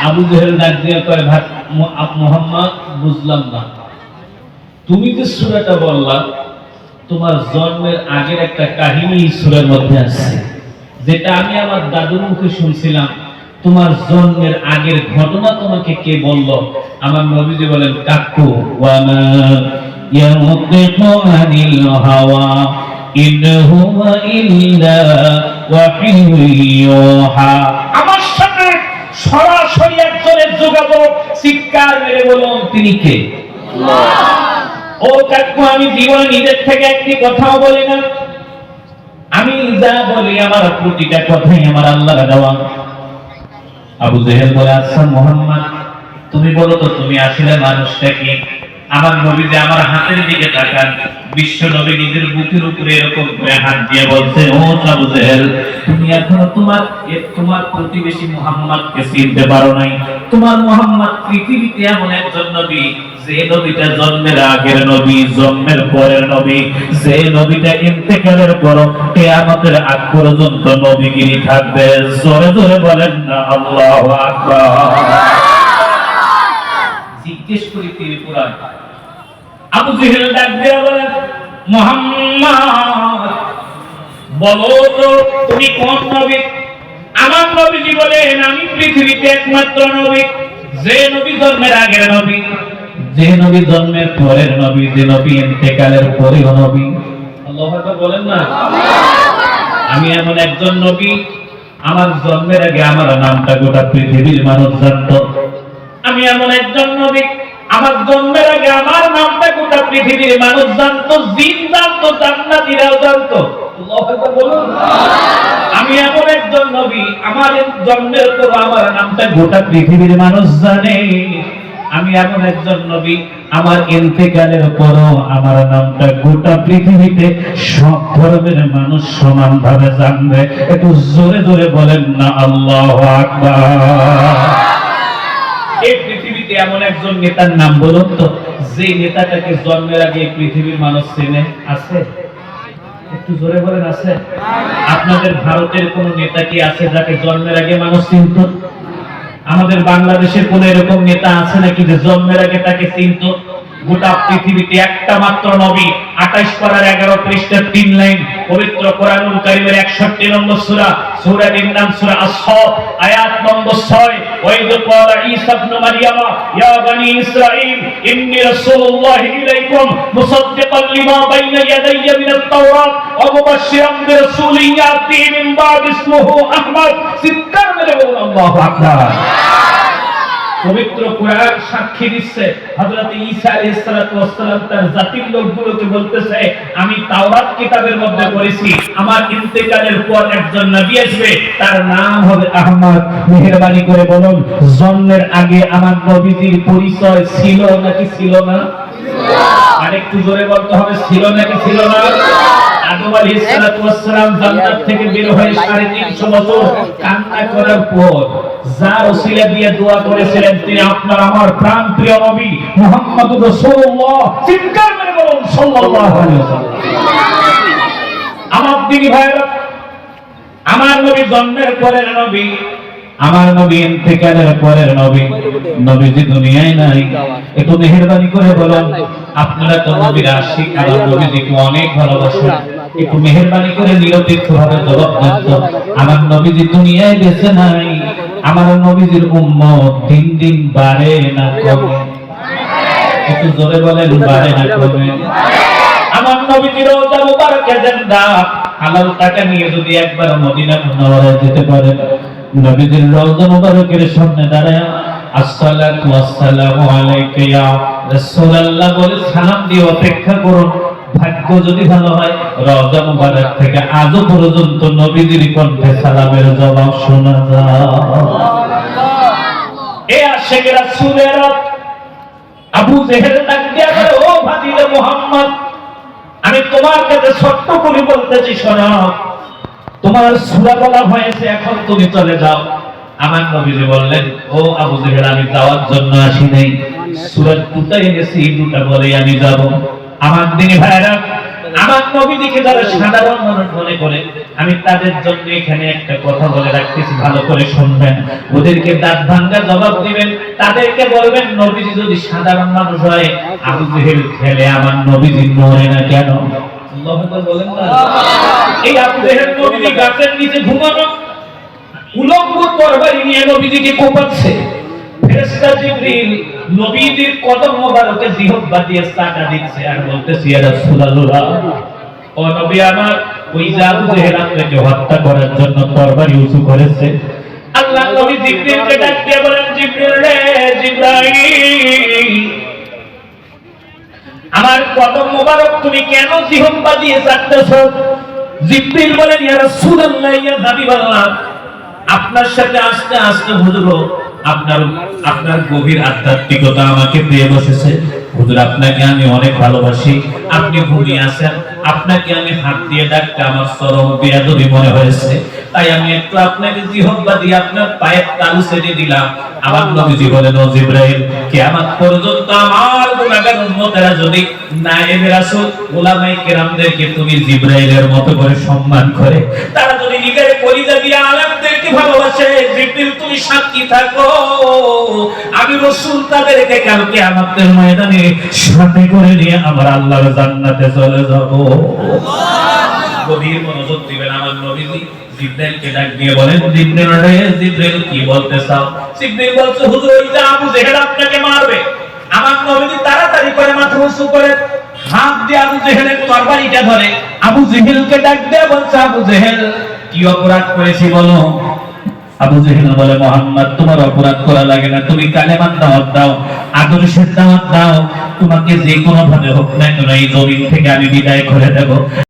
আবু জেহেল ডাক দিয়ে কয়, ভাই মুহাম্মদ, বুঝলাম না, তুমি যে সূরাটা বললা তোমার জন্মের আগের একটা কাহিনী সূরার মধ্যে আছে, যেটা আমি আমার দাদুর মুখে শুনছিলাম। তোমার জন্মের আগের ঘটনা তোমাকে কে বলল? আমার নবীজি বলেন, কাকু, ওয়ামা ইয়ানতিকু আনিল হাওয়া ইন হুয়া ইল্লা ওয়াহিয়ুন ইউহা। আমার সাথে সরাসরি একজনের যোগাযোগ, চিৎকার মেরে বলুন, তিনি কে? আল্লাহ। ও কাকু, আমি জীবনে নিজের থেকে একটি কথাও বলি না, আমি যা বলি আমার প্রতিটা কথাই আমার আল্লাহর দেওয়া। আবু জেহেল বলে, আচ্ছা মুহাম্মদ, তুমি বলো তো তুমি আসলে মানুষটা কি? আমার নবী যে আমার হাতের দিকে তাকান, বিশ্ব নবী নিজের বুকের উপরে এরকম করে হাত দিয়ে বলছে, ও আবু জেহেল, তুমি এখনো তোমার প্রতিবেশী মুহাম্মদকে চিনতে পারো নাই। তোমার মুহাম্মদ পৃথিবীতে এমন একজন নবী, যে নবীটা জন্মের আগের নবী, জন্মের পরের নবী, যে নবীটা ইন্তেকালের পর কিয়ামতের আগ পর্যন্ত নবীগিরি থাকবে। জোরে জোরে বলেন না আল্লাহু আকবার। জিজ্ঞেস করি তিনি পুরাণ। আবু জেহেল ডাক দিয়ে বলেন, মুহাম্মদ, বলো তো তুমি কোন নবী? আমার নবীজি বলেন, আমি পৃথিবীতে একমাত্র নবী, যে নবী জন্মের আগের নবী, যে নবী জন্মের পরের নবী, যে নবী ইন্তেকালের পরেও নবী। আল্লাহু আকবার বলেন না। আমি এমন একজন নবী, আমার জন্মের আগে আমার নামটা গোটা পৃথিবীর মানুষ জানতো। আমি এমন একজন নবী, আমার জন্মের আগে আমার নামটা গোটা পৃথিবীর মানুষ জানতো, জিন জানতো, জান্নাতীরাও জানতো। আল্লাহু আকবার বলুন। আমি এমন একজন নবী, আমার জন্মের পর আমার নামটা গোটা পৃথিবীর মানুষ জানে। আমি এমন একজন নবী, আমার ইন্তেকালের পরও আমার নামটা গোটা পৃথিবীতে সব ধর্মের মানুষ সমানভাবে জানবে। একটু জোরে জোরে বলেন না আল্লাহু আকবার। এই পৃথিবীতে এমন একজন নেতার নাম বলুন তো, যে নেতাটাকে জন্মের আগে পৃথিবীর মানুষ চেনে? আছে? একটু জোরে বলেন, আছে? আপনাদের ভারতের কোন নেতা কি আছে যাকে জন্মের আগে মানুষ চিনত? আমাদের বাংলাদেশের কোন এরকম নেতা আছে নাকি যে জন্মের আগে তাকে চিনত? গোটা পৃথিবীতে একটা মাত্র নবী, 28 পারার 11 পৃষ্ঠার 3 লাইন, পবিত্র কোরআনুল কারীমের 61 নম্বর সূরা, সূরাটির নাম সূরা আস-সাফ, আয়াত নম্বর 6। ওয়াইদ ক্বালা ঈসা ইবনে মারইয়াম, ইয়া বনি ইসরাঈল ইন্নী রাসূলুল্লাহি ইলাইকুম মুসাদ্দিকান লিমা বাইনা ইয়াদাইয়া মিনাত তাওরাত ওয়া মুবাশশিরান বিরাসূলিন ইয়াতি মিন বাদি ইসমুহু আহমদ। চিৎকার মেরে বলুন আল্লাহু আকবার। পবিত্র কোরআন সাক্ষী দিচ্ছে, হযরত ঈসা আলাইহিস সালাতু ওয়াস সালাম তার জাতির লোকগুলোকে বলতেছে, আমি তাওরাত কিতাবের মধ্যে পড়েছি আমার ইন্তেকালের পর একজন নবী আসবে, তার নাম হবে আহমদ। মেহেরবানি করে বলুন, জন্মের আগে আমার নবীজির পরিচয় ছিল নাকি ছিল না? আরেকটু জোরে বলতে হবে, ছিল নাকি ছিল না? আদম আলাইহিস সালাতু ওয়াস সালাম জান্নাত থেকে বের হয়ে 350 বছর কান্না করার পর যার ওসিলা দিয়ে দোয়া করেছিলেন, তিনি আপনার আমার প্রাণপ্রিয় নবী মুহাম্মদুর রাসূলুল্লাহ। চিৎকার করে বলুন সাল্লাল্লাহু আলাইহি ওয়াসাল্লাম। আমার দিনী ভাইরা, আমার নবী জন্মের পরের নবী, আমার নবী ইন্তেকালের পরের নবী, নবীজি দুনিয়ায় নাই। একটু মেহেরবানি করে বলুন, আপনারা তো নবীর আশিক, আমার নবীজিকে অনেক ভালোবাসেন, একটু মেহেরবানি করে নিরপেক্ষভাবে জবাব দেন তো, আমার নবীজি দুনিয়ায় বেঁচে নাই, আমার নবীজির উম্মত দিন দিন বাড়ে না কমে? একটু জোরে বলেন, বাড়ে না কমে? আমার নবীজির রওজা মুবারকে জিন্দা, হালাল টাকা নিয়ে যদি একবার মদিনা মুনাওয়ারায় যেতে পারেন, নবীজির রওজা মুবারকের সামনে দাঁড়ায় আসসালাতু ওয়াসসালামু আলাইকা ইয়া রাসূলুল্লাহ বলে সালাম দিয়ে অপেক্ষা করুন। ভাগ্য যদি ভালো হয়, রওজা মুবারক থেকে আজও পর্যন্ত নবীজির কণ্ঠে সালামের জবাব শোনা যায়। এ আশিক রাসূলেরা, আবু জেহেল ডাক দিয়া বলে, ও ফাজিলে মুহাম্মদ, আমি তোমার কাছে ছোট্ট করে বলতেছি, শোনো, তোমার সূরা বলা হয়েছে, এখন তুমি চলে যাও। আমার নবীজি বললেন, ও আবু জেহেল, আমি যাওয়ার জন্য আসি নাই, সূরা দুটা এনেছি, দুটা বলে আমি যাব। আমার দিনী ভাইরা, আমার নবীজিকে যারা সাধারণ মানুষ মনে করে, আমি তাদের জন্য এখানে একটা কথা বলে রাখতেছি, ভালো করে শুনবেন। ওদেরকে দাঁত ভাঙ্গা জবাব দিবেন, তাদেরকে বলবেন নবীজি যদি সাধারণ মানুষ হয়, আবু জেহেল খেলে আমার নবীজি মরে না কেন? আল্লাহু আকবার বলেন না। এই আবু জেহেল নবীজি গাছের নিচে ঘুমানো, উলঙ্গ তরবারি নিয়ে নবীজিকে কোপাচ্ছে। ফেরেশতা জিবরিল নবীজির কদম মোবারকে জিহ্বা দিয়ে চাটা দিচ্ছে আর বলতেছে, ইয়া রাসূলুল্লাহ, ও নবী আমার, ওই আবু জেহেল আপনাকে হত্যা করার জন্য তরবারি উঁচু করেছে। আল্লাহ নবী জিবরিলকে ডাক দিয়ে বলেন, জিবরিল রে, জিবরাইল, আমার কদম মোবারক তুমি কেন জিহ্বা দিয়ে চাটতেছো? জিবরিল বলেন, ইয়া রাসূলুল্লাহ, ইয়া হাবিবাল্লাহ, আপনার সাথে আস্তে আস্তে হুজুর আপনার গভীর আধ্যাত্মিকতা আমাকে পেয়ে বসেছে। হুজুর, আপনাকে আমি অনেক ভালোবাসি। আপনি ঘুমিয়ে আছেন, আপনাকে আমি হাত দিয়ে ডাকতে আমার চরম বেয়াদবি মনে হয়েছে, তাই আমি একটু আপনাকে জিহ্বা দিয়ে আপনার পায়ের তালু ছেড়ে দিলাম। আমার নবীজি বলেন, ও জিবরাইল, কিয়ামত পর্যন্ত আমার গুনাহগার উম্মতেরা যদি নায়েবে রাসূল উলামায়ে কেরামদেরকে তুমি জিবরাইলের মতো করে সম্মান করে, তারা যদি নিজের কলিজা দিয়ে আলেমদেরকে ভালোবাসে, জিবরিল তুমি সাক্ষী থাকো, আমি রাসূল তাদেরকে কাল কিয়ামতের ময়দানে সাথে করে নিয়ে আমার আল্লাহর জান্নাতে চলে যাব। গভীর মনোযোগ দিবেন। আমার নবীজি জিবরাইলকে ডাক দিয়ে বলেন, জিবরাইল রে, জিবরাইল কি বলতে চাও? জিবরাইল বলছে, হুজুর, ওই যে আবু জেহেল আপনাকে মারবে। আমার নবীজি তাড়াতাড়ি করে মাথা উঁচু করে হাত দিয়ে আবু জেহেলের তরবারিটা ধরে আবু জেহেলকে ডাক দিয়ে বলছে, আবু জেহেল, কি অপরাধ করেছি বলো? আবু জেহেল বলে, মুহাম্মদ, তোমার অপরাধ করা লাগে না, তুমি কালেমার দাওয়াত দাও, আদর্শের দাওয়াত দাও, তোমাকে যে কোনো ভাবে হোক না কেন এই জমিন থেকে আমি বিদায় করে দেব।